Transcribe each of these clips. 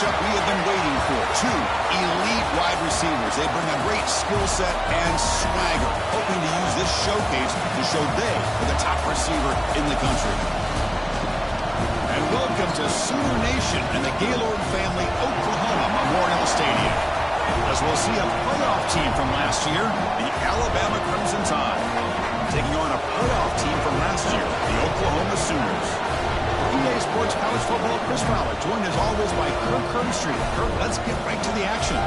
matchup we have been waiting for. Two elite wide receivers. They bring a great skill set and swagger, hoping to use this showcase to show they are the top receiver in the country. And welcome to Sooner Nation and the Gaylord family Oklahoma Memorial Stadium, as we'll see a playoff team from last year, the Alabama Crimson Tide, taking on a playoff team from last year, the Oklahoma Sooners. EA Sports College Football, Chris Fowler, joined as always by Kirk Herbstreit. Kirk, let's get right to the action.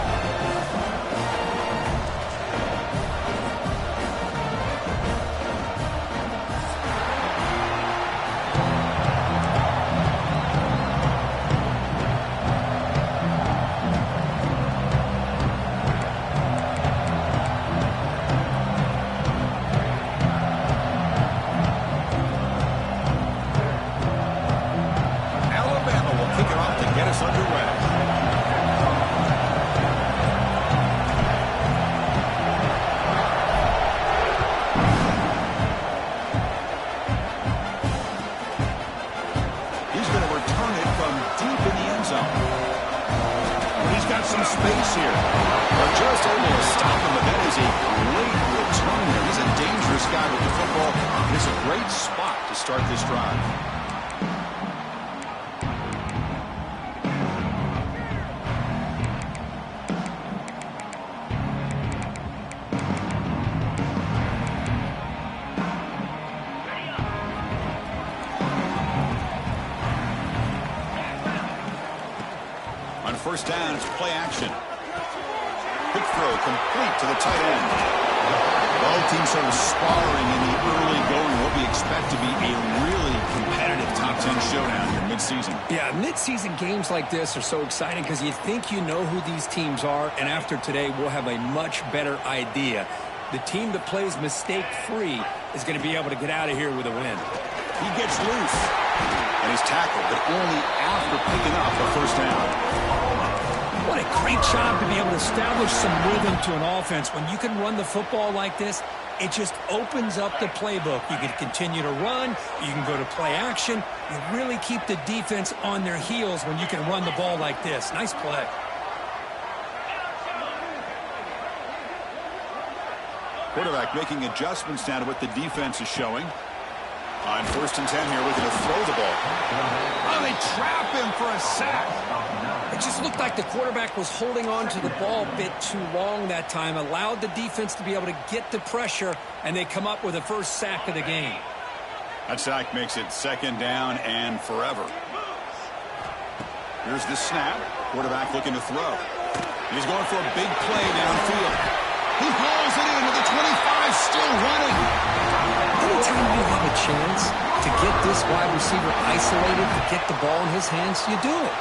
First down, it's play action. Quick throw complete to the tight end. Both teams sort of sparring in the early going. What we expect to be a really competitive top 10 showdown here mid-season. Yeah, mid-season games like this are so exciting because you think you know who these teams are, and after today we'll have a much better idea. The team that plays mistake-free is going to be able to get out of here with a win. He gets loose, and he's tackled, but only after picking up a first down. What a great job to be able to establish some rhythm to an offense. When you can run the football like this, it just opens up the playbook. You can continue to run. You can go to play action. You really keep the defense on their heels when you can run the ball like this. Nice play. Quarterback making adjustments now to what the defense is showing. On 1st and 10 here, looking to throw the ball. Oh, they trap him for a sack. It just looked like the quarterback was holding on to the ball a bit too long that time, allowed the defense to be able to get the pressure, and they come up with the first sack of the game. That sack makes it 2nd down and forever. Here's the snap. Quarterback looking to throw. He's going for a big play downfield. He hauls it in with the 25, still running. Anytime you have a chance to get this wide receiver isolated, to get the ball in his hands, you do it.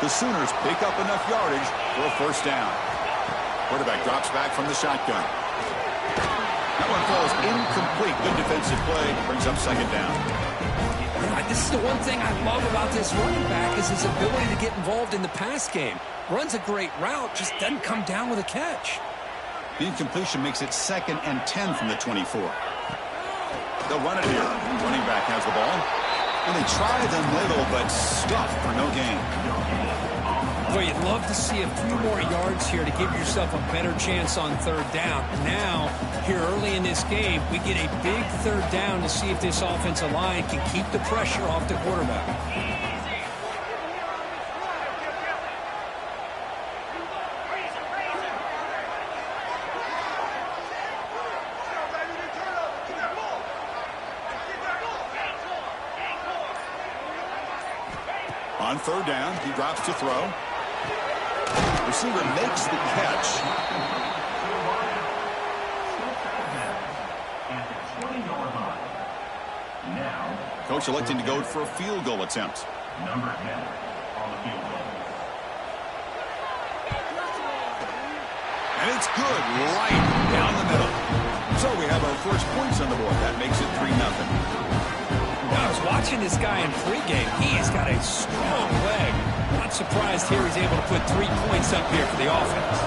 The Sooners pick up enough yardage for a first down. Quarterback drops back from the shotgun. That one falls incomplete. Good defensive play. Brings up 2nd down. This is the one thing I love about this running back is his ability to get involved in the pass game. Runs a great route, just doesn't come down with a catch. The incompletion makes it 2nd and 10 from the 24. They'll run it here. Running back has the ball. And they try the middle, but stuffed for no gain. Well, you'd love to see a few more yards here to give yourself a better chance on 3rd down. Now, here early in this game, we get a big 3rd down to see if this offensive line can keep the pressure off the quarterback. On 3rd down, he drops to throw. Receiver makes the catch. Coach electing to go for a field goal attempt. Number 10 on the field goal. And it's good, right down the middle. So we have our first points on the board. That makes it 3-0. I was watching this guy in pregame. He has got a strong leg. Not surprised here he's able to put 3 points up here for the offense.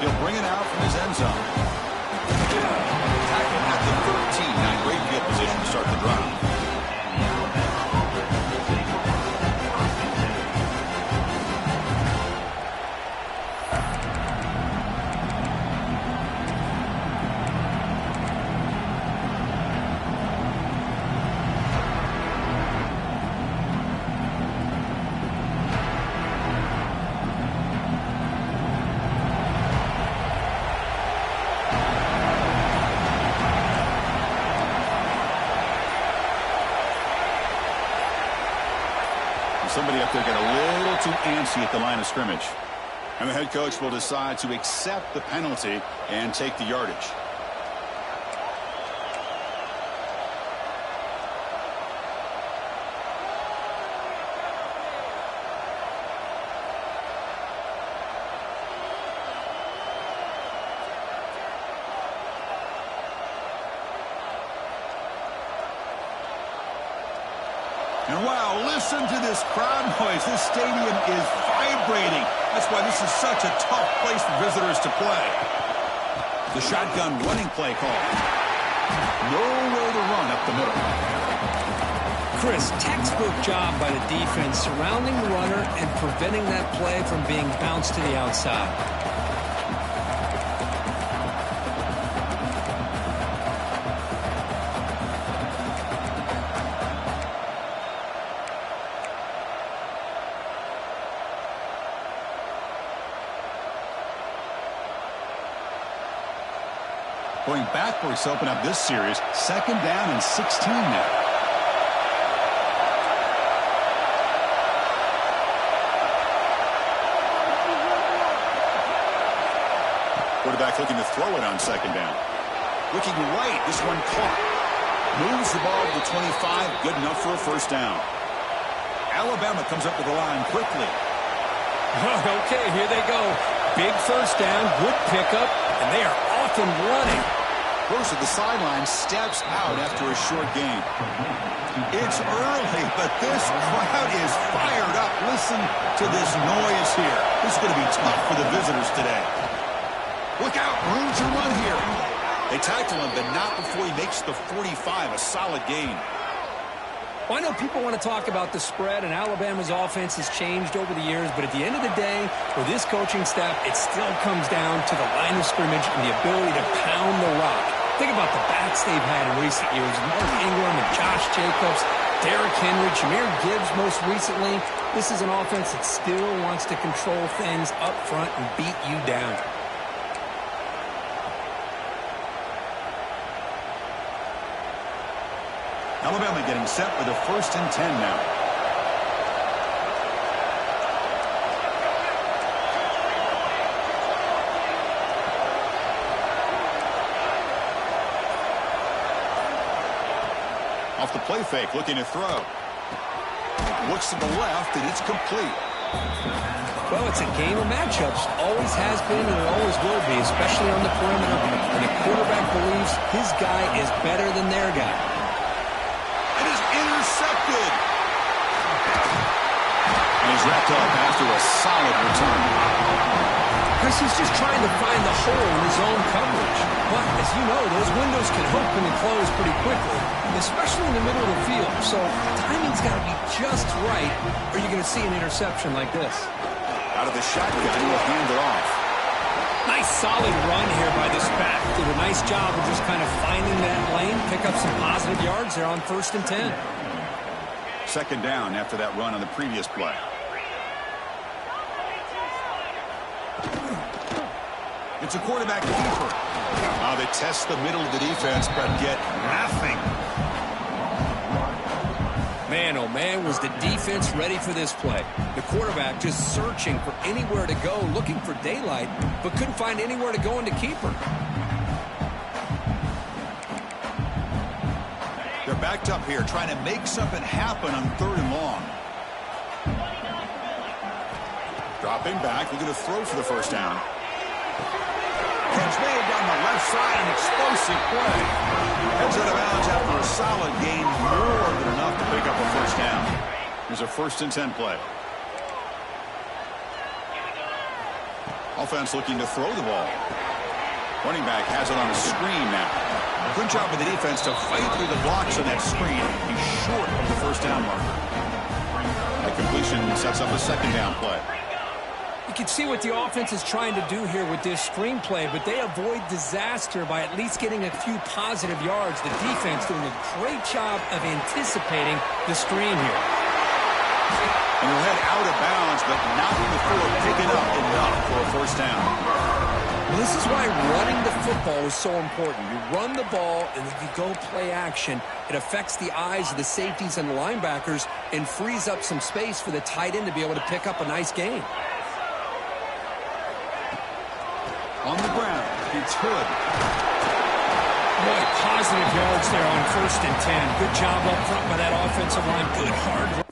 He'll bring it out from his end zone. Tackle at the 13. Now great field position to start they'll get a little too antsy at the line of scrimmage. And the head coach will decide to accept the penalty and take the yardage. And wow, listen to this crowd noise. This stadium is vibrating. That's why this is such a tough place for visitors to play. The shotgun running play call. Nowhere to run up the middle. Chris, textbook job by the defense surrounding the runner and preventing that play from being bounced to the outside. Going backwards to open up this series. 2nd down and 16 now. Quarterback looking to throw it on 2nd down. Looking right. This one caught. Moves the ball to the 25. Good enough for a 1st down. Alabama comes up to the line quickly. Okay, here they go. Big 1st down. Good pickup. And they are off and running. Goes to the sideline, steps out after a short gain. It's early, but this crowd is fired up. Listen to this noise here. This is going to be tough for the visitors today. Look out, room to run here. They tackle him, but not before he makes the 45, a solid gain. Well, I know people want to talk about the spread, and Alabama's offense has changed over the years, but at the end of the day, for this coaching staff, it still comes down to the line of scrimmage and the ability to pound the rock. Think about the backs they've had in recent years. Mark Ingram and Josh Jacobs, Derrick Henry, Jahmyr Gibbs most recently. This is an offense that still wants to control things up front and beat you down. Alabama getting set with a 1st and 10 now. Off the play fake, looking to throw. Looks to the left, and it's complete. Well, it's a game of matchups. Always has been, and it always will be, especially on the perimeter. And the quarterback believes his guy is better than their guy. Intercepted. And he's wrapped up after a solid return. Chris, he's just trying to find the hole in his own coverage. But, as you know, those windows can open and close pretty quickly, especially in the middle of the field. So, timing's got to be just right, or you're going to see an interception like this. Out of the shotgun, he'll hand it off. Nice solid run here by this back. Did a nice job of just kind of finding that lane, pick up some positive yards there on 1st and 10. 2nd down after that run on the previous play. It's a quarterback keeper. They test the middle of the defense, but get nothing. Man, oh man, was the defense ready for this play. The quarterback just searching for anywhere to go, looking for daylight, but couldn't find anywhere to go into keeper. They're backed up here, trying to make something happen on 3rd and long. Dropping back, looking to throw for the 1st down. Catch made down the left side, an explosive play. Heads out of bounds after a solid gain, more than enough to pick up a 1st down. Here's a 1st and 10 play. Offense looking to throw the ball. Running back has it on a screen now. Good job of the defense to fight through the blocks on that screen. He's short of the 1st down marker. The completion sets up a 2nd down play. You can see what the offense is trying to do here with this screenplay, but they avoid disaster by at least getting a few positive yards. The defense doing a great job of anticipating the screen here. And he'll head out of bounds, but not before picking up enough for a 1st down. Well, this is why running the football is so important. You run the ball, and if you go play action, it affects the eyes of the safeties and the linebackers and frees up some space for the tight end to be able to pick up a nice gain. On the ground, it's Hood. Boy, positive yards there on 1st and 10. Good job up front by that offensive line. Good hard work.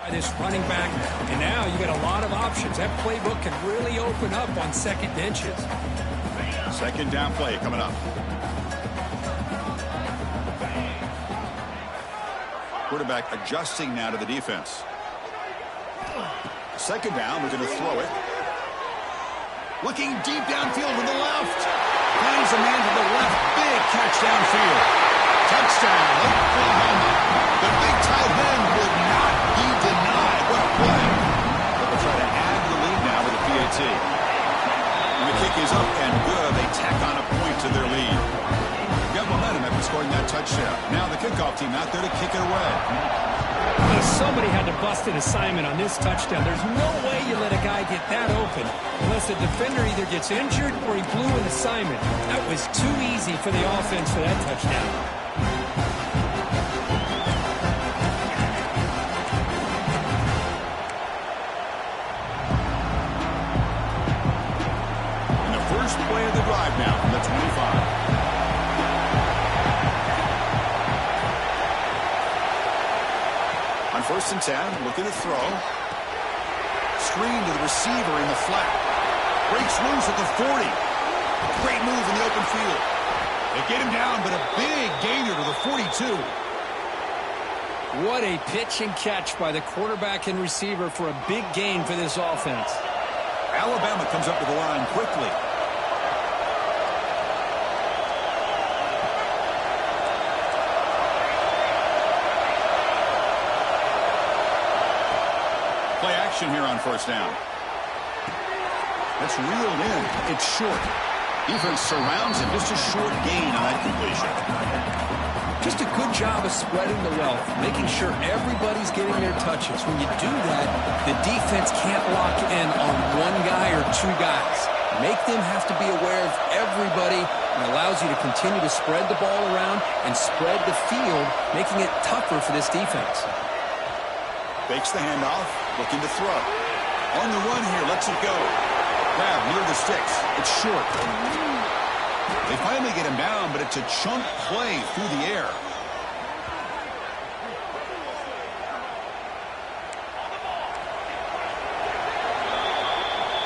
This running back, and now you got a lot of options. That playbook can really open up on second inches. Second down play coming up. Quarterback adjusting now to the defense. Second down, we're going to throw it. Looking deep downfield to the left. Finds a man to the left. Big catch downfield. Touchdown, Oklahoma. The big tight end would not be denied. What a play. But they'll try to add to the lead now with a PAT. And the kick is up and good. They tack on a point to their lead. Got momentum after scoring that touchdown. Now the kickoff team out there to kick it away. Somebody had to bust an assignment on this touchdown. There's no way you let a guy get that open unless the defender either gets injured or he blew an assignment. That was too easy for the offense for that touchdown. And the first play of the drive now from the 25. On 1st and 10, looking to throw. Screen to the receiver in the flat. Breaks loose at the 40. Great move in the open field. They get him down, but a big gainer to the 42. What a pitch and catch by the quarterback and receiver for a big gain for this offense. Alabama comes up to the line quickly. Play action here on 1st down. That's reeled in. It's short. Defense surrounds him. Just a short gain on that completion. Just a good job of spreading the wealth, making sure everybody's getting their touches. When you do that, the defense can't lock in on one guy or two guys. Make them have to be aware of everybody, and allows you to continue to spread the ball around and spread the field, making it tougher for this defense. Fakes the handoff, looking to throw. On the run here, lets it go. Grab near the sticks. It's short. They finally get him down, but it's a chunk play through the air.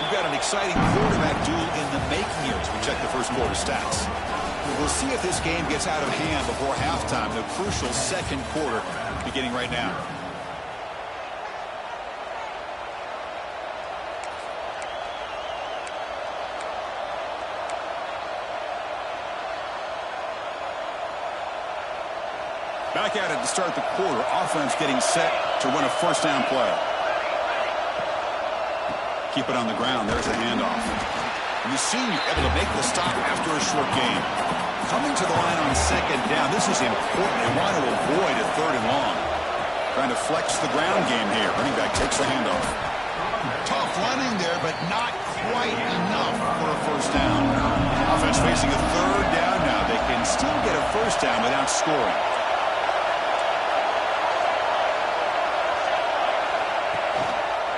We've got an exciting quarterback duel in the making here as we check the first quarter stats. We'll see if this game gets out of hand before halftime. The crucial second quarter beginning right now. Back at it to start the quarter. Offense getting set to run a 1st down play. Keep it on the ground. There's a handoff. And the senior able to make the stop after a short gain. Coming to the line on 2nd down. This is important. They want to avoid a 3rd and long. Trying to flex the ground game here. Running back takes the handoff. Tough running there, but not quite enough for a 1st down. Offense facing a 3rd down now. They can still get a 1st down without scoring.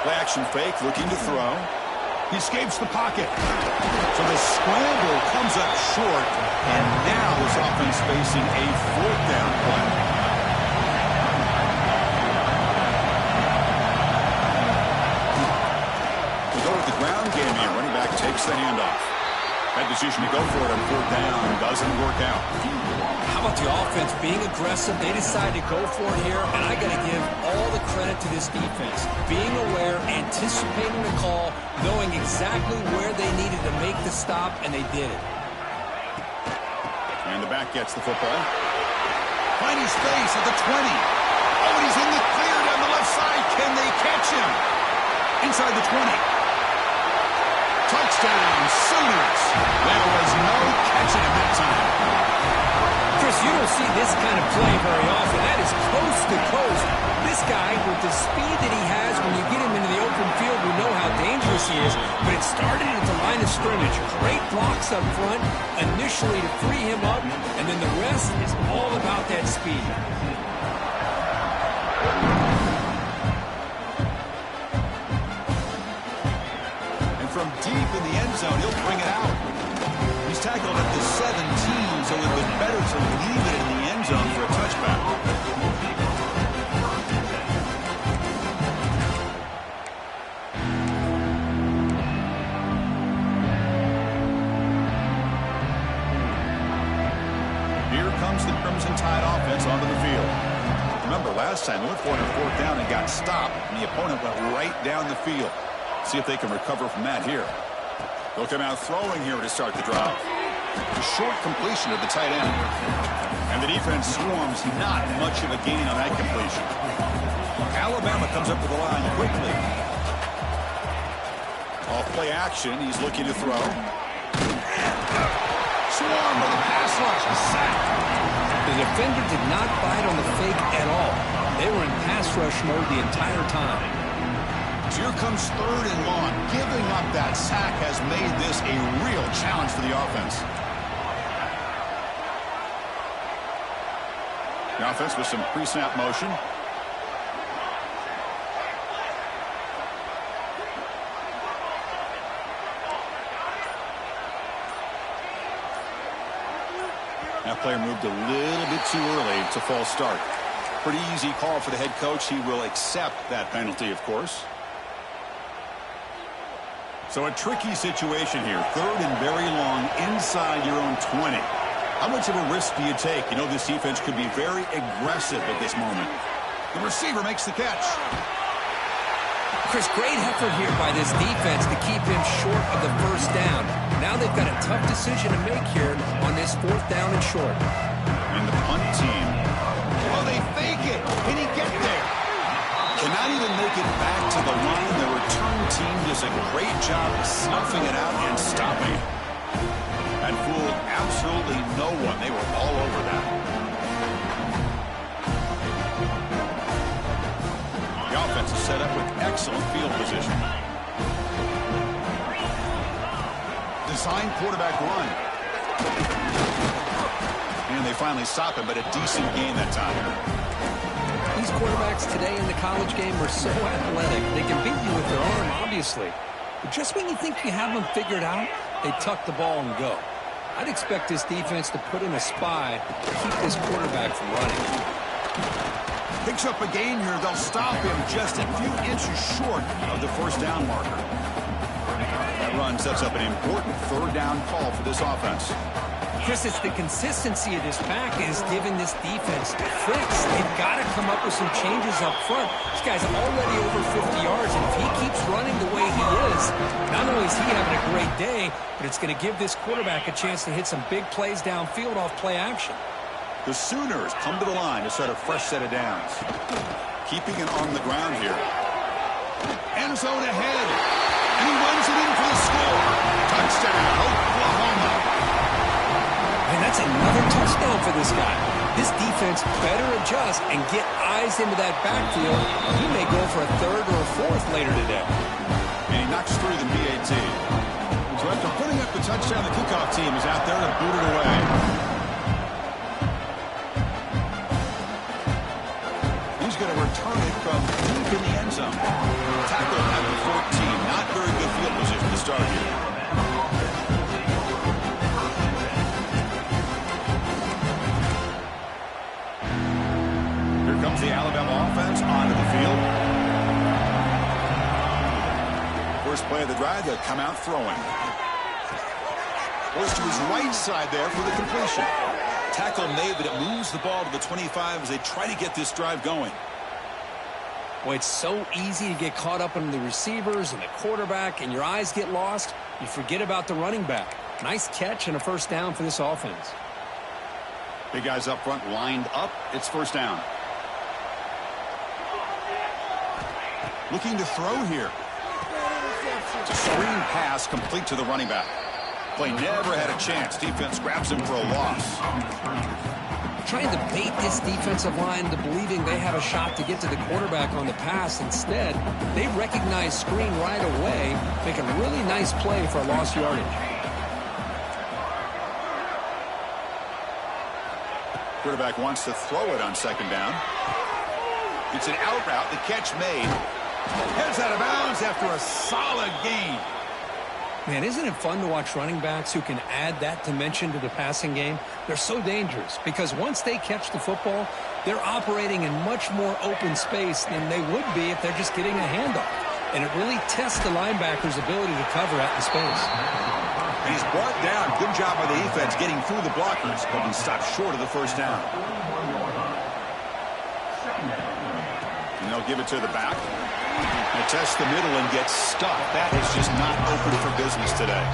Play action fake, looking to throw. He escapes the pocket. So the scramble comes up short, and now this offense facing a 4th down play. We go with the ground game here. Running back takes the handoff. That decision to go for it on 4th down doesn't work out. How about the offense being aggressive? They decided to go for it here, and I got to give all the credit to this defense. Being aware, anticipating the call, knowing exactly where they needed to make the stop, and they did it. And the back gets the football. finding space at the 20. Oh, and he's in the clear down the left side. Can they catch him? Inside the 20. Touchdown, Sooners. There was no catching him that time. Chris, you don't see this kind of play very often. That is coast to coast. This guy, with the speed that he has, when you get him into the open field, we know how dangerous he is. But it started at the line of scrimmage. Great blocks up front initially to free him up, and then the rest is all about that speed. And from deep in the end zone, he'll bring it out. He's tackled at the 17, so it would have been better to leave it in the end zone for a touchback. Here comes the Crimson Tide offense onto the field. Remember, last time they went for it on 4th down and got stopped, and the opponent went right down the field. See if they can recover from that here. They'll come out throwing here to start the drive. A short completion of the tight end. And the defense swarms, not much of a gain on that completion. Alabama comes up with the line quickly. Off play action, he's looking to throw. Swarm with the pass rush, a sack. The defender did not bite on the fake at all. They were in pass rush mode the entire time. So here comes 3rd and long. Giving up that sack has made this a real challenge for the offense. The offense with some pre-snap motion. That player moved a little bit too early to false start. Pretty easy call for the head coach. He will accept that penalty, of course. So a tricky situation here. 3rd and very long inside your own 20. How much of a risk do you take? You know this defense could be very aggressive at this moment. The receiver makes the catch. Chris, great effort here by this defense to keep him short of the 1st down. Now they've got a tough decision to make here on this 4th down and short. And the punt team. Well, they fake it. Can he get there? Cannot even make it back to the line. The return team does a great job of snuffing it out and stopping it. And fooled absolutely no one. They were all over that. The offense is set up with excellent field position. Design quarterback run. And they finally stop him, but a decent gain that time. These quarterbacks today in the college game are so athletic. They can beat you with their arm, obviously. But just when you think you have them figured out, they tuck the ball and go. I'd expect this defense to put in a spy to keep this quarterback from running. Picks up a gain here. They'll stop him just a few inches short of the 1st down marker. That run sets up an important 3rd down call for this offense. Chris, it's the consistency of this pack is giving this defense fits. They've got to come up with some changes up front. This guy's already over 50 yards, and if he keeps running the way he is, not only is he having a great day, but it's going to give this quarterback a chance to hit some big plays downfield off play action. The Sooners come to the line to start a fresh set of downs. Keeping it on the ground here. End zone ahead. And he runs it in for the score. Touchdown, Oklahoma. And that's another touchdown for this guy. This defense better adjust and get eyes into that backfield. He may go for a 3rd or a 4th later today. And he knocks through the PAT. So after putting up the touchdown, the kickoff team is out there to boot it away. He's going to return it from deep in the end zone. Tackle at the 14. Not very good field position to start here. Here comes the Alabama offense onto the field. First play of the drive, they'll come out throwing. Goes to his right side there for the completion. Tackle made, but it moves the ball to the 25 as they try to get this drive going. Boy, it's so easy to get caught up in the receivers and the quarterback, and your eyes get lost. You forget about the running back. Nice catch and a 1st down for this offense. Big guys up front lined up. It's first down. Looking to throw here. It's a screen pass complete to the running back. Play never had a chance. Defense grabs him for a loss. Trying to bait this defensive line into believing they have a shot to get to the quarterback on the pass. Instead, they recognize screen right away, make a really nice play for a lost yardage. Quarterback wants to throw it on second down. It's an out route. The catch made. Heads out of bounds after a solid gain. Man, isn't it fun to watch running backs who can add that dimension to the passing game? They're so dangerous because once they catch the football, they're operating in much more open space than they would be if they're just getting a handoff. And it really tests the linebacker's ability to cover out in space. And he's brought down. Good job by the defense getting through the blockers, but he stopped short of the first down. And they'll give it to the back. They test the middle and get stuck. That is just not open for business today.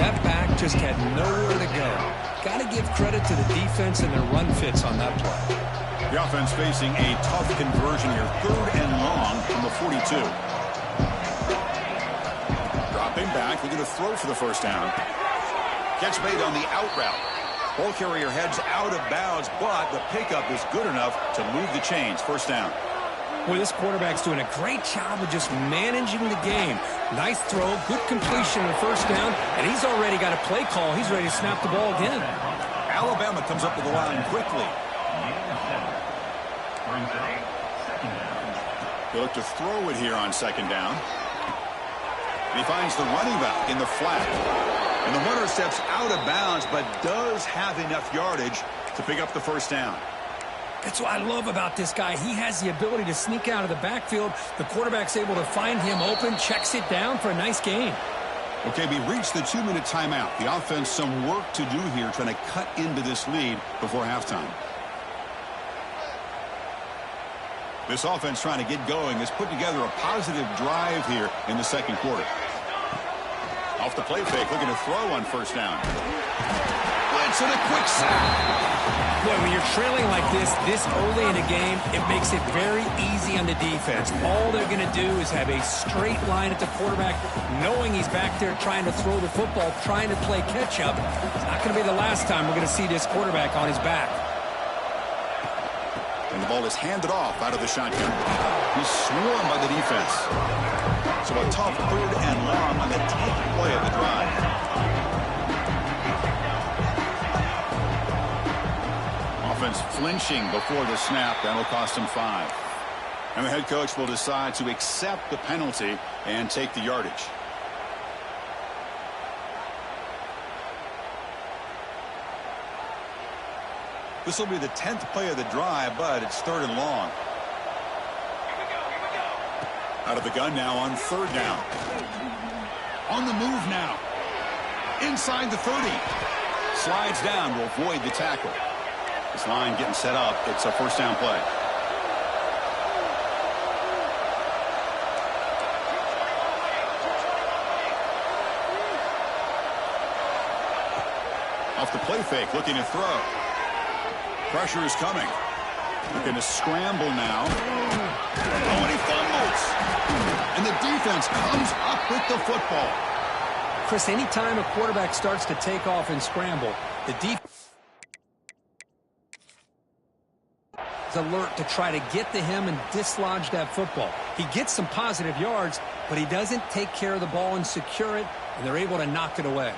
That back just had nowhere to go. Got to give credit to the defense and their run fits on that play. The offense facing a tough conversion here. 3rd and long from the 42. Dropping back. We're going to throw for the first down. Catch made on the out route. Ball carrier heads out of bounds, but the pickup is good enough to move the chains. First down. Boy, this quarterback's doing a great job of just managing the game. Nice throw, good completion on the first down, and he's already got a play call. He's ready to snap the ball again. Alabama comes up to the line quickly. They look to throw it here on second down. And he finds the running back in the flat. And the runner steps out of bounds, but does have enough yardage to pick up the first down. That's what I love about this guy. He has the ability to sneak out of the backfield. The quarterback's able to find him open, checks it down for a nice gain. Okay, we reached the 2-minute timeout. The offense some work to do here, trying to cut into this lead before halftime. This offense trying to get going has put together a positive drive here in the second quarter. Off the play fake, looking to throw on first down. Blitz and a quick sack. Boy, when you're trailing like this early in a game, it makes it very easy on the defense. All they're going to do is have a straight line at the quarterback, knowing he's back there trying to throw the football, trying to play catch-up. It's not going to be the last time we're going to see this quarterback on his back. And the ball is handed off out of the shotgun. He's swarmed by the defense. So a tough 3rd and long on the 10th play of the drive. Offense flinching before the snap. That'll cost him 5. And the head coach will decide to accept the penalty and take the yardage. This will be the 10th play of the drive, but it's 3rd and long. Out of the gun now on 3rd down. On the move now. Inside the 30. Slides down to avoid the tackle. This line getting set up. It's a first down play. Off the play fake, looking to throw. Pressure is coming. Looking to scramble now. Oh, and he fumbles. And the defense comes up with the football. Chris, anytime a quarterback starts to take off and scramble, the defense is alert to try to get to him and dislodge that football. He gets some positive yards, but he doesn't take care of the ball and secure it, and they're able to knock it away.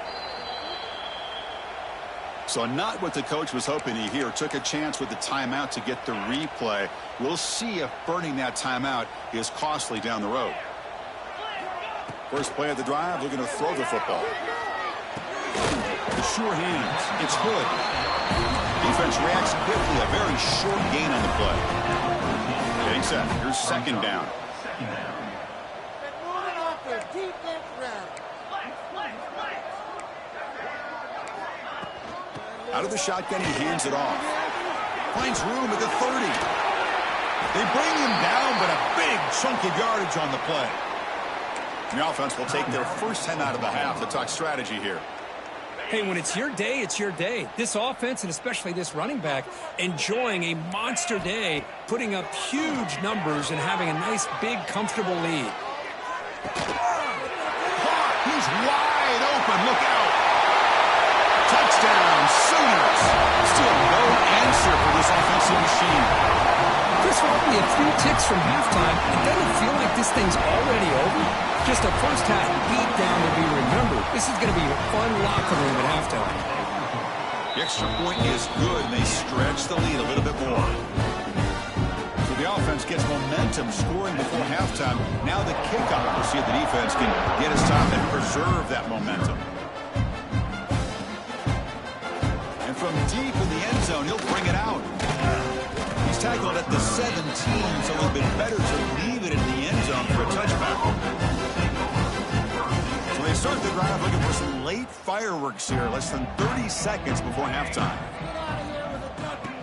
So not what the coach was hoping to hear. Took a chance with the timeout to get the replay. We'll see if burning that timeout is costly down the road. First play of the drive, looking to throw the football. The sure hands. It's Hood. Defense reacts quickly. A very short gain on the play. Getting set. Here's second down. Out of the shotgun, he hands it off. Finds room at the 30. They bring him down, but a big chunk of yardage on the play. And the offense will take their first 10 out of the half. To talk strategy here. Hey, when it's your day, it's your day. This offense, and especially this running back, enjoying a monster day, putting up huge numbers and having a nice, big, comfortable lead. He's wide open. Look out. Touchdown, Sooners. Still no answer for this offensive machine. Chris, we're only a few ticks from halftime. It doesn't feel like this thing's already over. Just a first-half beatdown to be remembered. This is going to be a fun locker room at halftime. The extra point is good, and they stretch the lead a little bit more. So the offense gets momentum scoring before halftime. Now the kickoff. We'll see if the defense can get a stop and preserve that momentum. And from deep in the end zone, he'll bring it out. He's tackled at the 17, so it would have been better to leave it in the end zone for a touchback. So they start the drive looking for some late fireworks here, less than 30 seconds before halftime.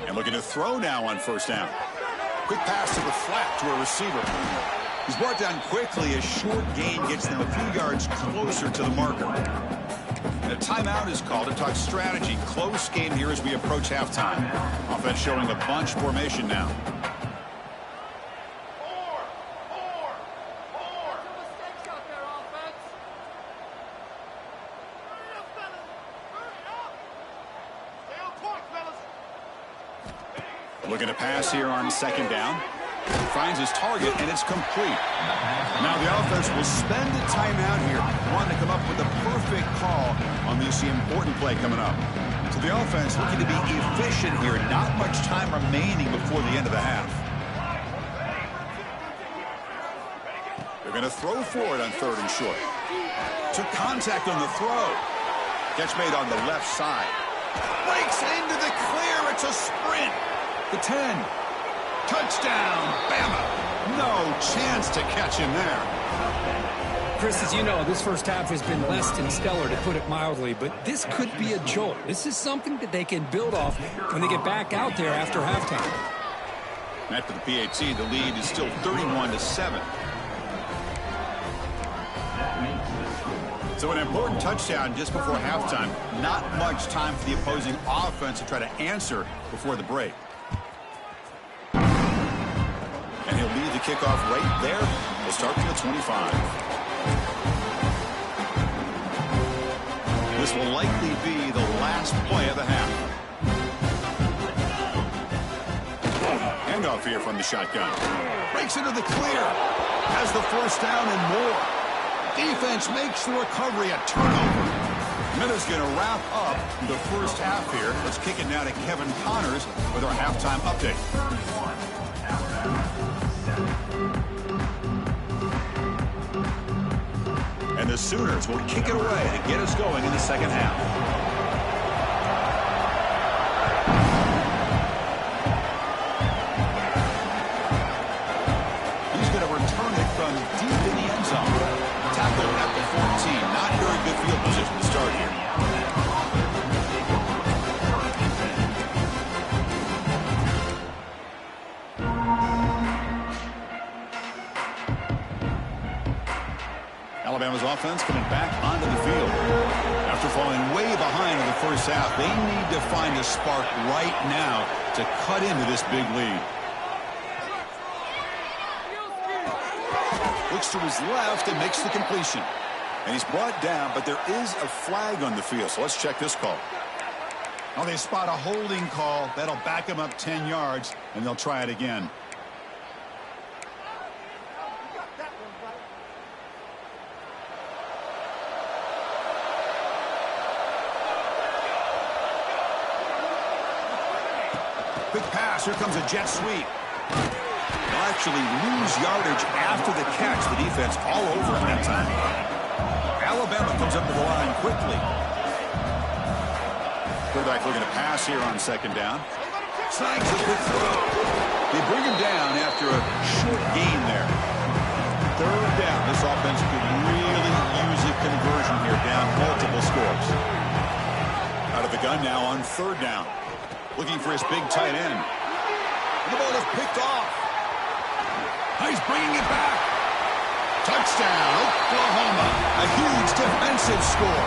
And looking to throw now on first down. Quick pass to the flat to a receiver. He's brought down quickly. A short gain gets them a few yards closer to the marker. And a timeout is called to talk strategy. Close game here as we approach halftime. Offense showing a bunch formation now. Looking to pass here on second down. Finds his target, and it's complete. Now the offense will spend the timeout here, wanting to come up with a perfect call on this important play coming up. So the offense looking to be efficient here. Not much time remaining before the end of the half. They're going to throw for it on third and short. Took contact on the throw. Catch made on the left side. Breaks into the clear. It's a sprint. The 10. Touchdown, Bama. No chance to catch him there. Chris, as you know, this first half has been less than stellar, to put it mildly, but this could be a jolt. This is something that they can build off when they get back out there after halftime. After the PAT, the lead is still 31-7. So an important touchdown just before halftime. Not much time for the opposing offense to try to answer before the break. And he'll lead the kickoff right there. We'll start from the 25. This will likely be the last play of the half. Handoff here from the shotgun. Breaks into the clear. Has the first down and more. Defense makes the recovery a turnover. Minutes going to wrap up the first half here. Let's kick it now to Kevin Connors with our halftime update. And the Sooners will kick it away to get us going in the second half. He's going to return it from deep in the end zone. Tackled at the 14. Not very good field position to start here. Alabama's offense coming back onto the field. After falling way behind in the first half, they need to find a spark right now to cut into this big lead. Looks to his left and makes the completion. And he's brought down, but there is a flag on the field, so let's check this call. Oh, they spot a holding call. That'll back him up 10 yards, and they'll try it again. Quick pass. Here comes a jet sweep. They'll actually lose yardage after the catch. The defense all over him that time. Alabama comes up to the line quickly. Quarterback looking to pass here on second down. Snags a quick throw. They bring him down after a short gain there. Third down. This offense could really use a conversion here, down multiple scores. Out of the gun now on third down. Looking for his big tight end. And the ball is picked off. He's bringing it back. Touchdown, Oklahoma. A huge defensive score.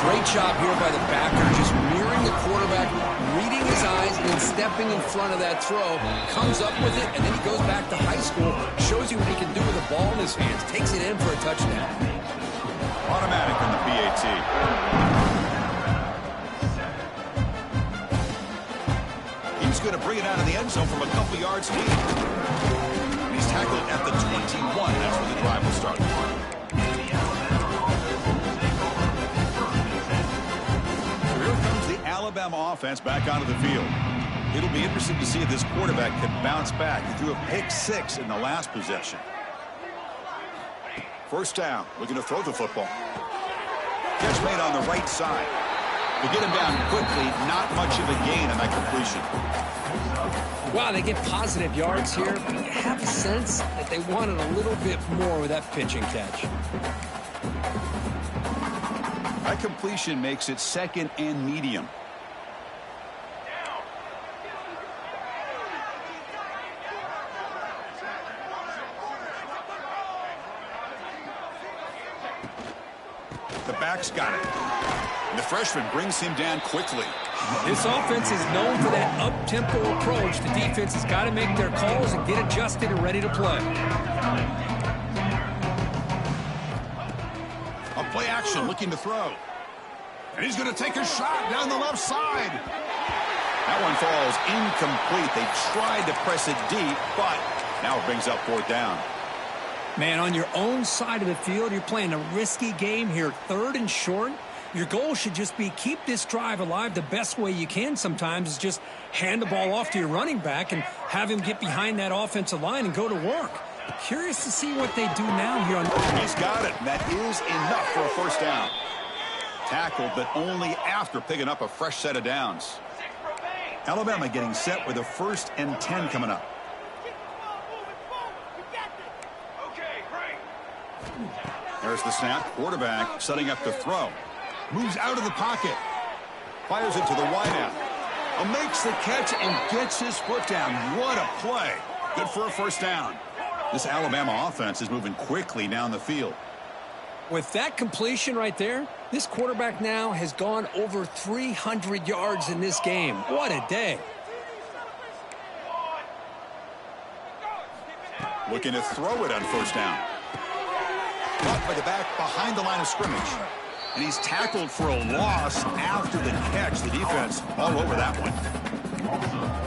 Great job here by the backer, just mirroring the quarterback, reading his eyes, and then stepping in front of that throw. Comes up with it, and then he goes back to high school, shows you what he can do with the ball in his hands, takes it in for a touchdown. Automatic on the PAT. He's going to bring it out of the end zone from a couple yards deep. He's tackled at the 21. That's where the drive will start. Here comes the Alabama offense back onto the field. It'll be interesting to see if this quarterback can bounce back. He threw a pick 6 in the last possession. First down, looking to throw the football. Catch made on the right side. To get him down quickly, not much of a gain on that completion. Wow, they get positive yards here, but you have a sense that they wanted a little bit more with that pitch and catch. That completion makes it second and medium. The back's got it. And the freshman brings him down quickly. This offense is known for that up-tempo approach. The defense has got to make their calls and get adjusted and ready to play. A play action looking to throw. And he's going to take a shot down the left side. That one falls incomplete. They tried to press it deep, but now it brings up fourth down. Man, on your own side of the field, you're playing a risky game here. Third and short. Your goal should just be keep this drive alive the best way you can sometimes is just hand the ball off to your running back and have him get behind that offensive line and go to work. Curious to see what they do now here on. He's got it. That is enough for a first down. Tackled, but only after picking up a fresh set of downs. Alabama getting set with a 1st and 10 coming up. There's the snap. Quarterback setting up to throw. Moves out of the pocket. Fires it to the wideout. Makes the catch and gets his foot down. What a play. Good for a first down. This Alabama offense is moving quickly down the field. With that completion right there, this quarterback now has gone over 300 yards in this game. What a day. Looking to throw it on first down. Caught by the back behind the line of scrimmage. And he's tackled for a loss after the catch. The defense all over that one.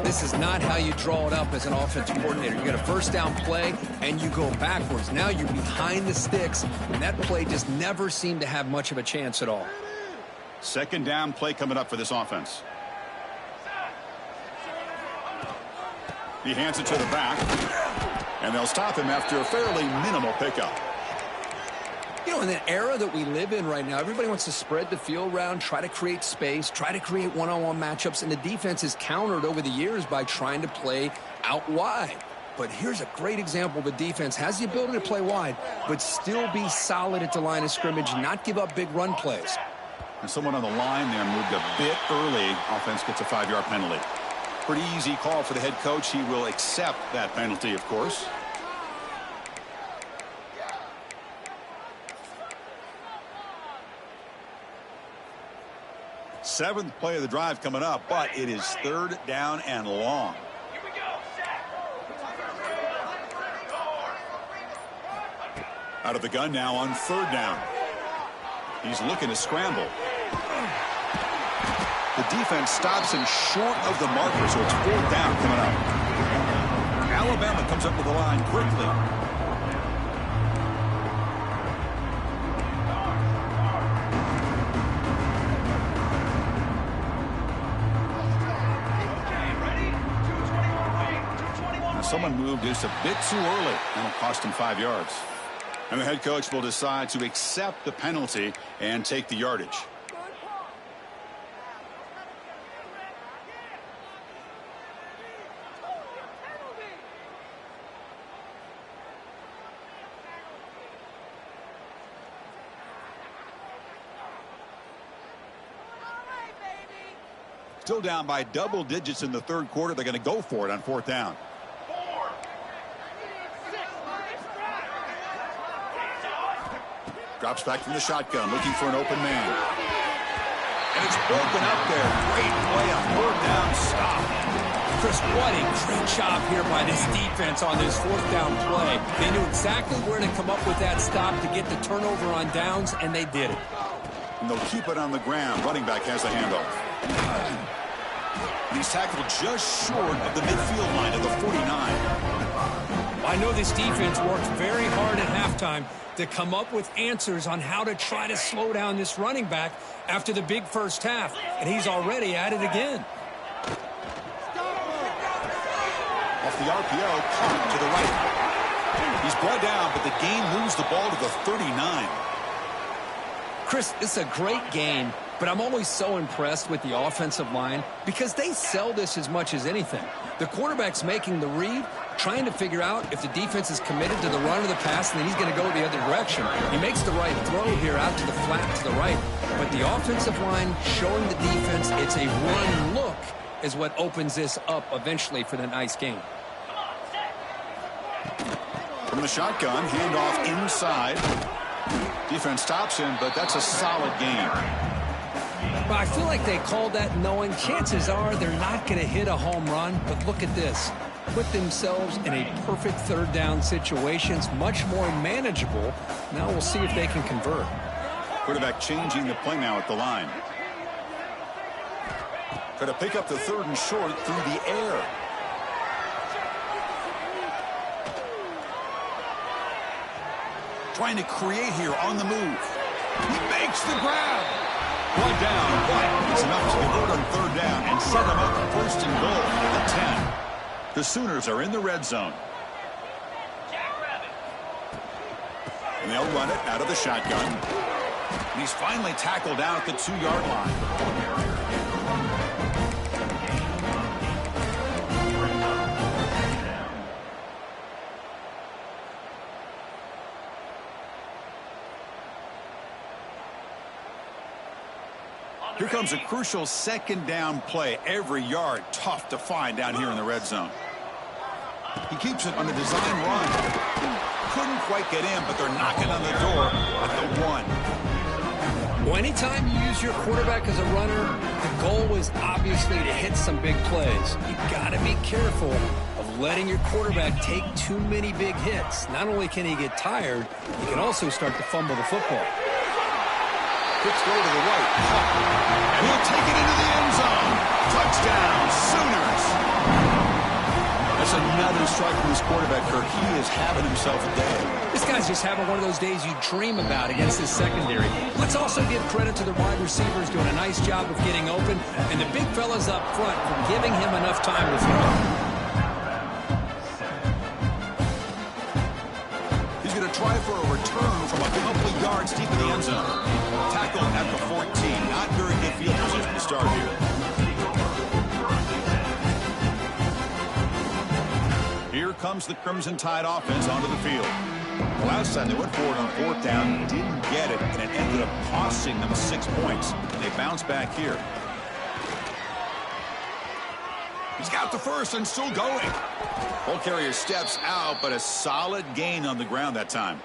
This is not how you draw it up as an offensive coordinator. You get a first down play, and you go backwards. Now you're behind the sticks, and that play just never seemed to have much of a chance at all. Second down play coming up for this offense. He hands it to the back, and they'll stop him after a fairly minimal pickup. You know, in the era that we live in right now, everybody wants to spread the field around, try to create space, try to create one-on-one matchups, and the defense is countered over the years by trying to play out wide. But here's a great example of a defense has the ability to play wide, but still be solid at the line of scrimmage, not give up big run plays. And someone on the line there moved a bit early. Offense gets a 5-yard penalty. Pretty easy call for the head coach. He will accept that penalty, of course. Seventh play of the drive coming up, but it is third down and long. Out of the gun now on third down. He's looking to scramble. The defense stops him short of the marker, so it's fourth down coming up. Alabama comes up to the line quickly. Someone moved just a bit too early. That'll cost him 5 yards. And the head coach will decide to accept the penalty and take the yardage. Still down by double digits in the third quarter. They're going to go for it on fourth down. Drops back from the shotgun, looking for an open man. And it's broken up there. Great play on fourth down stop. Chris, what a great job here by this defense on this fourth down play. They knew exactly where to come up with that stop to get the turnover on downs, and they did it. And they'll keep it on the ground. Running back has the handoff. And he's tackled just short of the midfield line of the 49. I know this defense worked very hard at halftime to come up with answers on how to try to slow down this running back after the big first half, and he's already at it again. Off the RPO, caught to the right. He's brought down, but the game moves the ball to the 39. Chris, it's a great game, but I'm always so impressed with the offensive line because they sell this as much as anything. The quarterback's making the read, trying to figure out if the defense is committed to the run or the pass, and then he's going to go the other direction. He makes the right throw here out to the flat to the right, but the offensive line showing the defense it's a run look is what opens this up eventually for the nice game. From the shotgun, handoff inside. Defense stops him, but that's a solid game. But I feel like they called that knowing chances are they're not going to hit a home run. But look at this. Put themselves in a perfect third down situation. It's much more manageable. Now we'll see if they can convert. Quarterback changing the play now at the line. Try to pick up the third and short through the air. Trying to create here on the move. He makes the grab. One down, but it's enough to convert on third down and set them up for first and goal at the 10. The Sooners are in the red zone. And they'll run it out of the shotgun. And he's finally tackled out at the 2-yard line. Here comes a crucial second down play. Every yard tough to find down here in the red zone. He keeps it on the design run. Couldn't quite get in, but they're knocking on the door at the 1. Well, anytime you use your quarterback as a runner, the goal is obviously to hit some big plays. You've got to be careful of letting your quarterback take too many big hits. Not only can he get tired, he can also start to fumble the football. Quick throw to the right. And he'll take it into the end zone. Touchdown, Sooners. That's another strike from this quarterback, Kirk. He is having himself a day. This guy's just having one of those days you dream about against his secondary. Let's also give credit to the wide receivers doing a nice job of getting open, and the big fellas up front for giving him enough time to throw. Try for a return from a couple of yards deep in the end zone. Tackle at the 14. Not very good field position to start here. Here comes the Crimson Tide offense onto the field. Last time they went forward on fourth down, didn't get it, and it ended up costing them 6 points. And they bounce back here. He's got the first and still going. Ball carrier steps out, but a solid gain on the ground that time.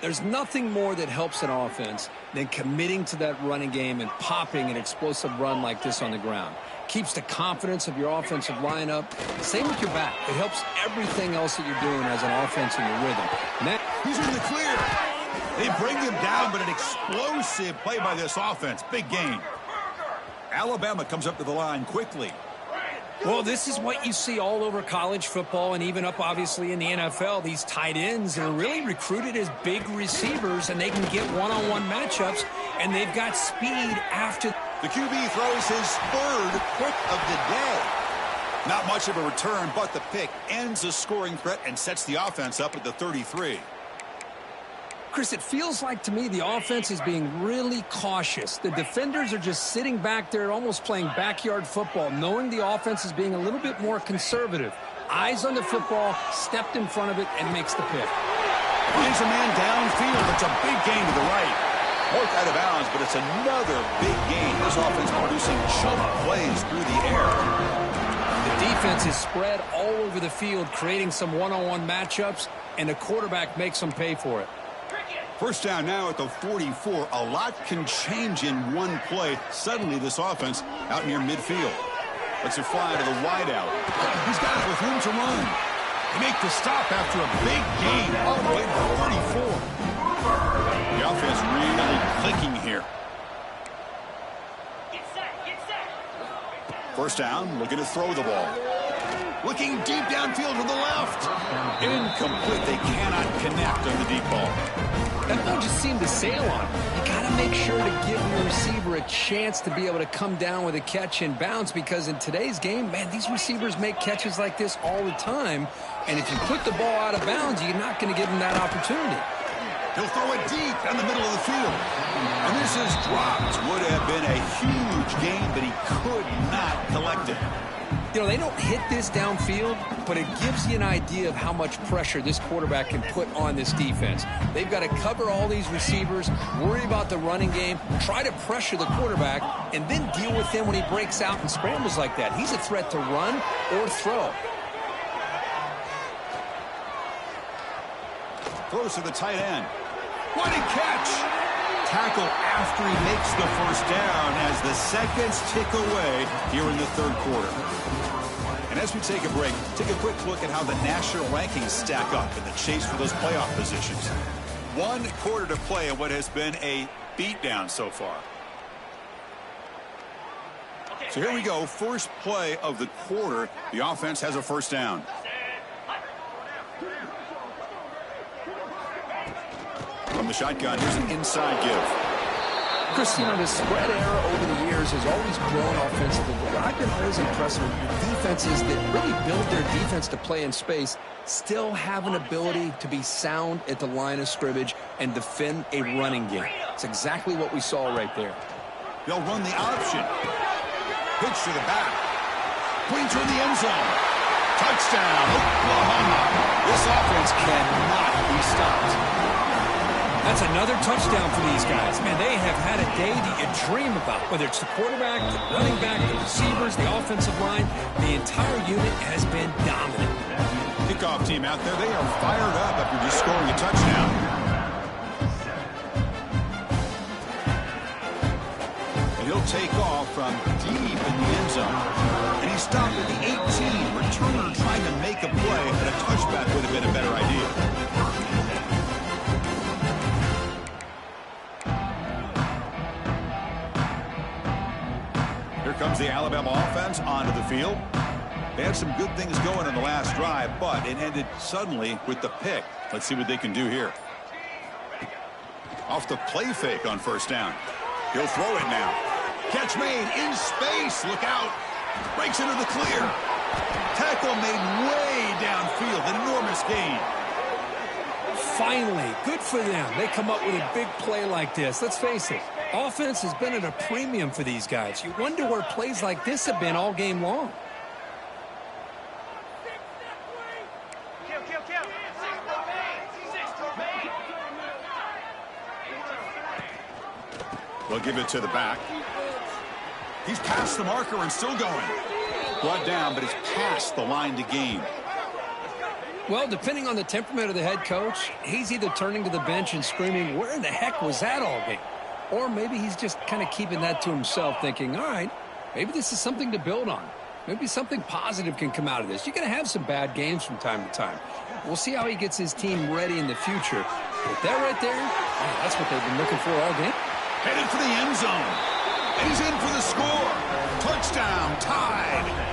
There's nothing more that helps an offense than committing to that running game and popping an explosive run like this on the ground. Keeps the confidence of your offensive lineup. Same with your back. It helps everything else that you're doing as an offense in your rhythm. He's in the clear. They bring him down, but an explosive play by this offense. Big gain. Alabama comes up to the line quickly. Well, this is what you see all over college football and even up, obviously, in the NFL. These tight ends are really recruited as big receivers, and they can get one-on-one matchups, and they've got speed after. The QB throws his third pick of the day. Not much of a return, but the pick ends the scoring threat and sets the offense up at the 33. Chris, it feels like to me the offense is being really cautious. The defenders are just sitting back there almost playing backyard football, knowing the offense is being a little bit more conservative. Eyes on the football, stepped in front of it, and makes the pick. Finds a man downfield. It's a big gain to the right. Marked out of bounds, but it's another big gain. This offense producing chunk plays through the air. The defense is spread all over the field, creating some one-on-one matchups, and the quarterback makes them pay for it. First down now at the 44. A lot can change in one play. Suddenly this offense out near midfield. Let's it fly to the wideout. He's got it with room to run. They make the stop after a big gain all the way to the 34. The offense really clicking here. First down, looking to throw the ball. Looking deep downfield to the left. Incomplete. They cannot connect on the deep ball. That ball just seemed to sail on him. You got to make sure to give your receiver a chance to be able to come down with a catch and bounce, because in today's game, man, these receivers make catches like this all the time. And if you put the ball out of bounds, you're not going to give them that opportunity. He'll throw it deep in the middle of the field. And this is dropped. Would have been a huge gain, but he could not collect it. You know, they don't hit this downfield, but it gives you an idea of how much pressure this quarterback can put on this defense. They've got to cover all these receivers, worry about the running game, try to pressure the quarterback, and then deal with him when he breaks out and scrambles like that. He's a threat to run or throw. Throws to the tight end. What a catch! Tackle after he makes the first down as the seconds tick away here in the third quarter. And as we take a break, take a quick look at how the national rankings stack up in the chase for those playoff positions. 1 quarter to play in what has been a beatdown so far. So here we go, first play of the quarter. The offense has a first down. From the shotgun, here's an inside give. Chris, you know, the spread era over the years has always grown offensively. But what I've been always impressed with defenses that really build their defense to play in space still have an ability to be sound at the line of scrimmage and defend a running game. It's exactly what we saw right there. They'll run the option. Pitch to the back. Point toward the end zone. Touchdown, Oklahoma. This offense cannot be stopped. That's another touchdown for these guys. Man, they have had a day that you dream about. Whether it's the quarterback, the running back, the receivers, the offensive line, the entire unit has been dominant. Kickoff team out there, they are fired up after just scoring a touchdown. And he'll take off from deep in the end zone. And he stopped at the 18. Returner trying to make a play, and a touchback would have been a better idea. Here comes the Alabama offense onto the field. They had some good things going in the last drive, but it ended suddenly with the pick. Let's see what they can do here. Off the play fake on first down. He'll throw it now. Catch made in space. Look out. Breaks into the clear. Tackle made way downfield. An enormous gain. Finally, good for them. They come up with a big play like this. Let's face it, offense has been at a premium for these guys. You wonder where plays like this have been all game long. They'll give it to the back. He's past the marker and still going. Brought down, but it's past the line to gain. Well, depending on the temperament of the head coach, he's either turning to the bench and screaming, where in the heck was that all game? Or maybe he's just kind of keeping that to himself, thinking, all right, maybe this is something to build on. Maybe something positive can come out of this. You're going to have some bad games from time to time. We'll see how he gets his team ready in the future. But that right there, man, that's what they've been looking for all game. Headed for the end zone. And he's in for the score. Touchdown, tied.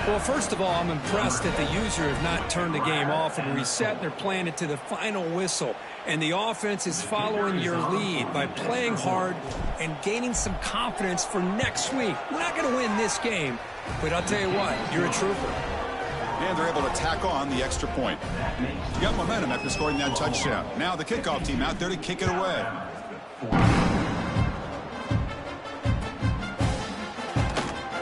Well, first of all, I'm impressed that the user has not turned the game off and reset. They're playing it to the final whistle. And the offense is following your lead by playing hard and gaining some confidence for next week. We're not going to win this game, but I'll tell you what, you're a trooper. And they're able to tack on the extra point. You got momentum after scoring that touchdown. Now the kickoff team out there to kick it away.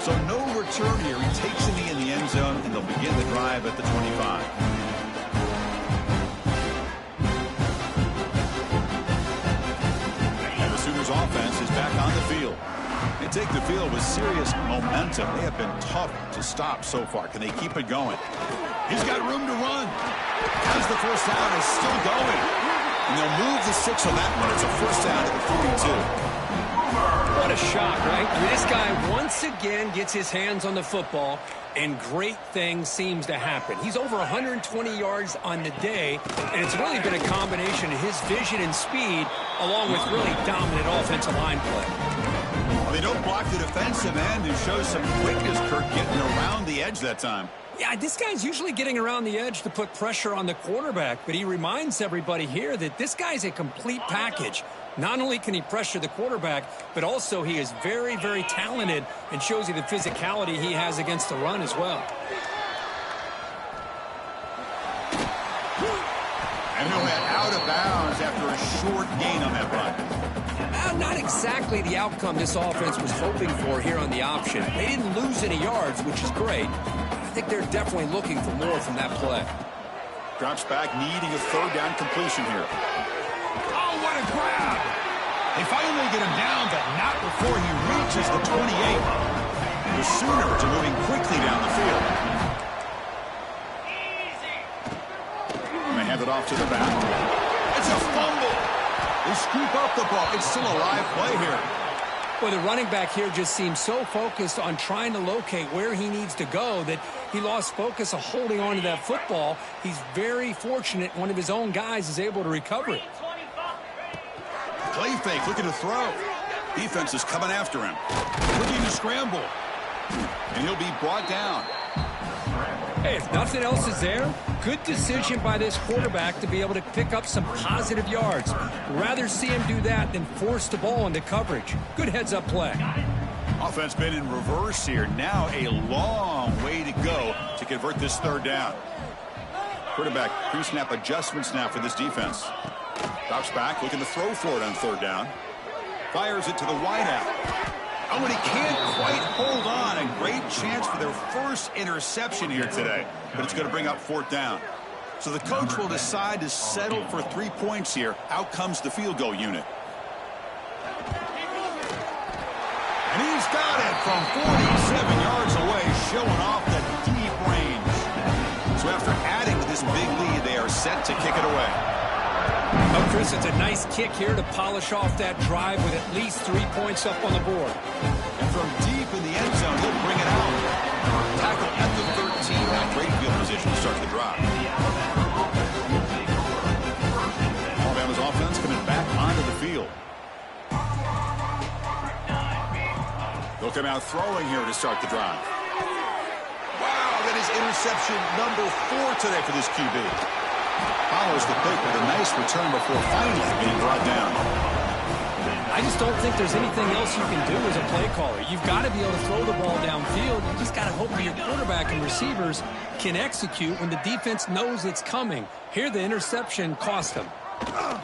So no return here. He takes it in the end zone, and they'll begin the drive at the 25. And the Sooners offense is back on the field. They take the field with serious momentum. They have been tough to stop so far. Can they keep it going? He's got room to run. As the first down is still going. And they'll move the 6 on that one. It's a first down at the 42. What a shock, right? I mean, this guy once again gets his hands on the football, and great things seems to happen. He's over 120 yards on the day, and it's really been a combination of his vision and speed, along with really dominant offensive line play. Well, they don't block the defensive end and show some quickness, Kirk, getting around the edge that time. Yeah, this guy's usually getting around the edge to put pressure on the quarterback, but he reminds everybody here that this guy's a complete package. Not only can he pressure the quarterback, but also he is very, very talented and shows you the physicality he has against the run as well. And he'll head out of bounds after a short gain on that run. Not exactly the outcome this offense was hoping for here on the option. They didn't lose any yards, which is great. I think they're definitely looking for more from that play. Drops back, needing a third down completion here. Oh, what a grab! They finally get him down, but not before he reaches the 28. The Sooners are moving quickly down the field. And they hand it off to the back. It's a fumble! They scoop up the ball. It's still a live play here. Well, the running back here just seems so focused on trying to locate where he needs to go that he lost focus of holding on to that football. He's very fortunate one of his own guys is able to recover it. Play fake, looking to throw. Defense is coming after him. Looking to scramble. And he'll be brought down. Hey, if nothing else is there, good decision by this quarterback to be able to pick up some positive yards. Rather see him do that than force the ball into coverage. Good heads-up play. Offense been in reverse here. Now a long way to go to convert this third down. Quarterback pre-snap adjustments now for this defense. Drops back, looking to throw for it on third down. Fires it to the wideout. Oh, and he can't quite hold on. A great chance for their first interception here today. But it's going to bring up fourth down. So the coach will decide to settle for 3 points here. Out comes the field goal unit. And he's got it from 47 yards away, showing off the deep range. So after adding to this big lead, they are set to kick it away. Oh, Chris, it's a nice kick here to polish off that drive with at least 3 points up on the board. And from deep in the end zone, he'll bring it out. Tackle at the 13. Now great field position to start the drive. Alabama's offense coming back onto the field. They'll come out throwing here to start the drive. Wow, that is interception number 4 today for this QB. Follows the pick with a nice return before finally being brought down. I just don't think there's anything else you can do as a play caller. You've got to be able to throw the ball downfield. You just got to hope that your quarterback and receivers can execute when the defense knows it's coming. Here, the interception cost them.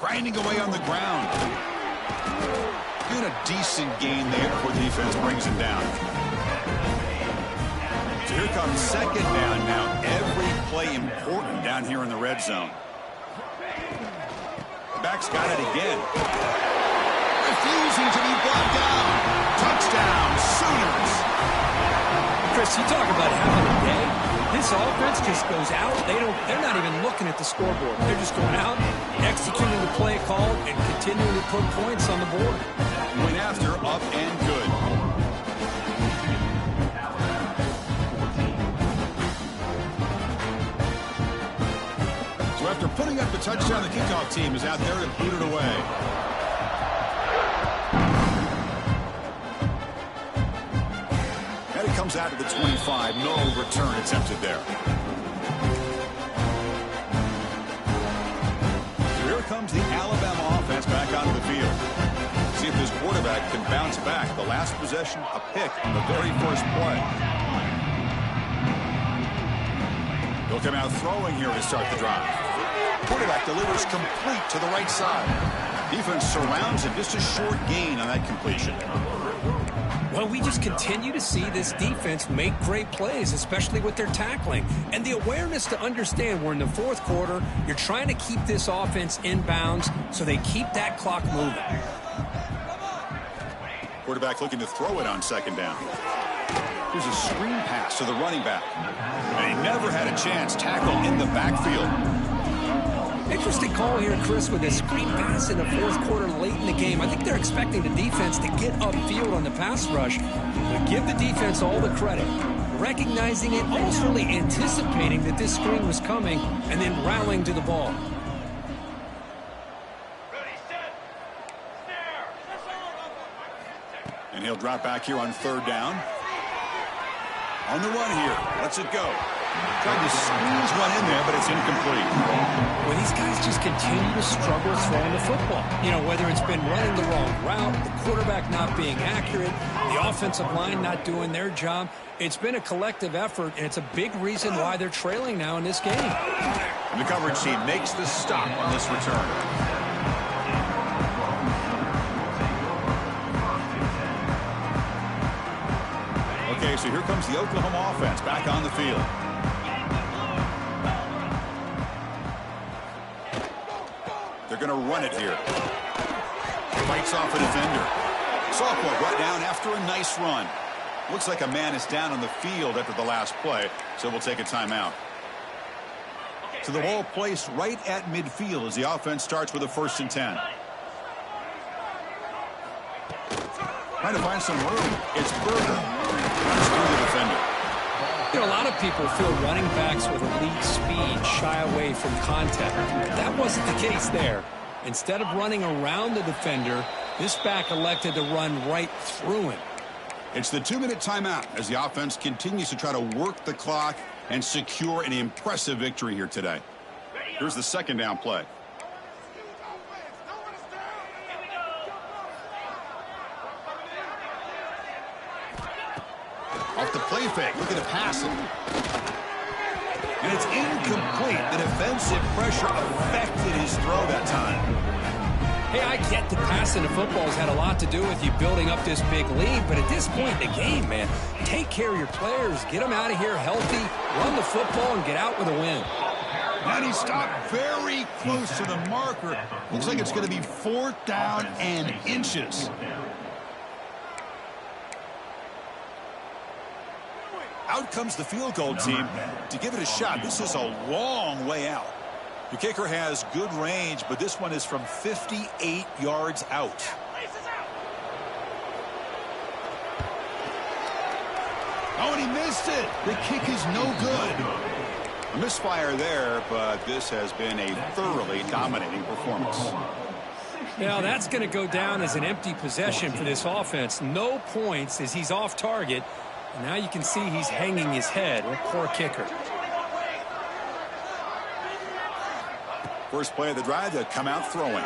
Grinding away on the ground. Doing a decent gain there before the defense brings him down. So here comes second down now. Every play important down here in the red zone. The back's got it again. Refusing to be brought down. Touchdown, Sooners. Chris, you talk about having a day. This offense just goes out. They're not even looking at the scoreboard. They're just going out, executing the play called, and continuing to put points on the board. Went after, up and good. So after putting up the touchdown, the kickoff team is out there to boot it away. And it comes out to the 25. No return attempted there. So here comes the Alabama offense back onto the field. See if this quarterback can bounce back. The last possession, a pick on the very first play. He'll come out throwing here to start the drive. Quarterback delivers complete to the right side. Defense surrounds him. Just a short gain on that completion. Well, we just continue to see this defense make great plays, especially with their tackling. And the awareness to understand we're in the fourth quarter. You're trying to keep this offense in bounds so they keep that clock moving. Quarterback looking to throw it on second down. Here's a screen pass to the running back. And he never had a chance. Tackle in the backfield. Interesting call here, Chris, with a screen pass in the fourth quarter late in the game. I think they're expecting the defense to get upfield on the pass rush. But give the defense all the credit. Recognizing it, almost really anticipating that this screen was coming, and then rallying to the ball. And he'll drop back here on third down. On the run here. Lets it go. Tried to squeeze one in there, but it's incomplete. Well, these guys just continue to struggle throwing the football. You know, whether it's been running the wrong route, the quarterback not being accurate, the offensive line not doing their job. It's been a collective effort, and it's a big reason why they're trailing now in this game. And the coverage team makes the stop on this return. Okay, so here comes the Oklahoma offense back on the field. They're going to run it here. Fights off a defender. Sophomore brought down after a nice run. Looks like a man is down on the field after the last play, so we'll take a timeout. So the ball placed right at midfield as the offense starts with a 1st and 10. Trying to find some room. It's Berger. Runs through the defender. You know, a lot of people feel running backs with elite speed shy away from contact. That wasn't the case there. Instead of running around the defender, this back elected to run right through him. It's the 2-minute timeout as the offense continues to try to work the clock and secure an impressive victory here today. Here's the 2nd down play. Off the play fake, looking to pass it. And it's incomplete. The defensive pressure affected his throw that time. Hey, I get that passing the football has had a lot to do with you building up this big lead, but at this point in the game, man, take care of your players, get them out of here healthy, run the football, and get out with a win. And he stopped very close to the marker. Looks like it's going to be 4th down and inches. Out comes the field goal team to give it a shot. This is a long way out. The kicker has good range, but this one is from 58 yards out. Oh, and he missed it. The kick is no good. A misfire there, but this has been a thoroughly dominating performance. Now, that's going to go down as an empty possession for this offense. No points as he's off target. And now you can see he's hanging his head. Poor kicker. First play of the drive, they'll come out throwing.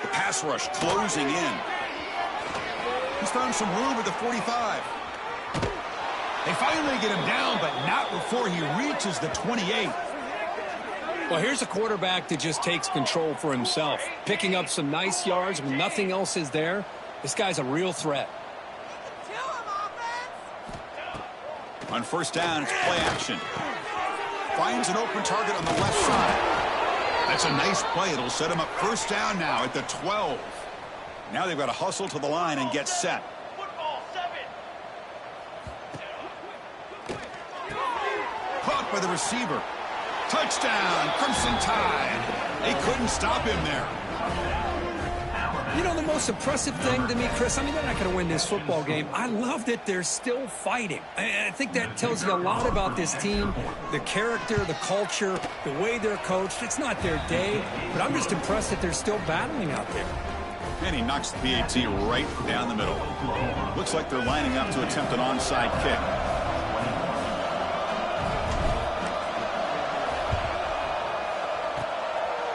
The pass rush closing in. He's found some room at the 45. They finally get him down, but not before he reaches the 28. Well, here's a quarterback that just takes control for himself. Picking up some nice yards when nothing else is there. This guy's a real threat. On 1st down, it's play action. Finds an open target on the left side. That's a nice play. It'll set him up 1st down now at the 12. Now they've got to hustle to the line and get set. Caught by the receiver. Touchdown, Crimson Tide. They couldn't stop him there. You know, the most impressive thing to me, Chris, I mean, they're not going to win this football game. I love that they're still fighting. I think that tells you a lot about this team, the character, the culture, the way they're coached. It's not their day, but I'm just impressed that they're still battling out there. And he knocks the PAT right down the middle. Looks like they're lining up to attempt an onside kick.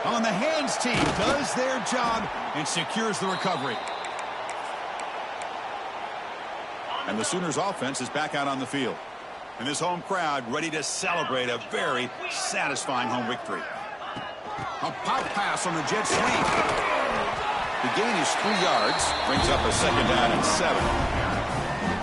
On the hands team does their job and secures the recovery. And the Sooners offense is back out on the field. And this home crowd ready to celebrate a very satisfying home victory. A pop pass on the jet sweep. The gain is 3 yards, brings up a 2nd down and 7.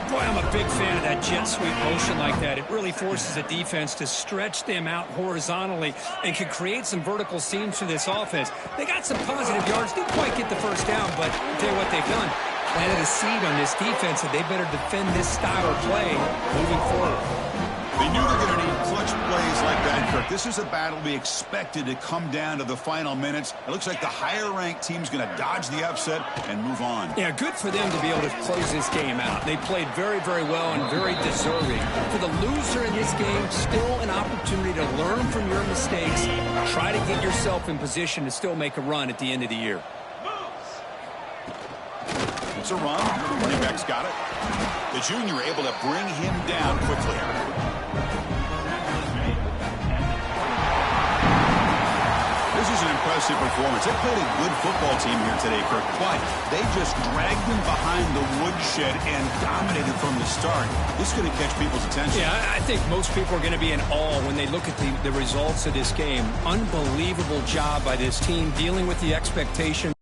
Boy, I'm a big fan of that jet sweep motion like that. It really forces a defense to stretch them out horizontally and can create some vertical seams for this offense. They got some positive yards, didn't quite get the 1st down, but I'll tell you what they've done. Planted a seed on this defense, and they better defend this style of play moving forward. They knew they're going to need clutch plays like that Kirk, this is a battle we expected to come down to the final minutes. It looks like the higher-ranked team's going to dodge the upset and move on. Yeah, good for them to be able to close this game out. They played very, very well and very deserving. For the loser in this game, still an opportunity to learn from your mistakes. Try to get yourself in position to still make a run at the end of the year. It's a run. Running back's got it. The junior able to bring him down quickly. This is an impressive performance. They played a good football team here today, Kirk. But they just dragged them behind the woodshed and dominated from the start. This is going to catch people's attention. Yeah, I think most people are going to be in awe when they look at the results of this game. Unbelievable job by this team dealing with the expectation.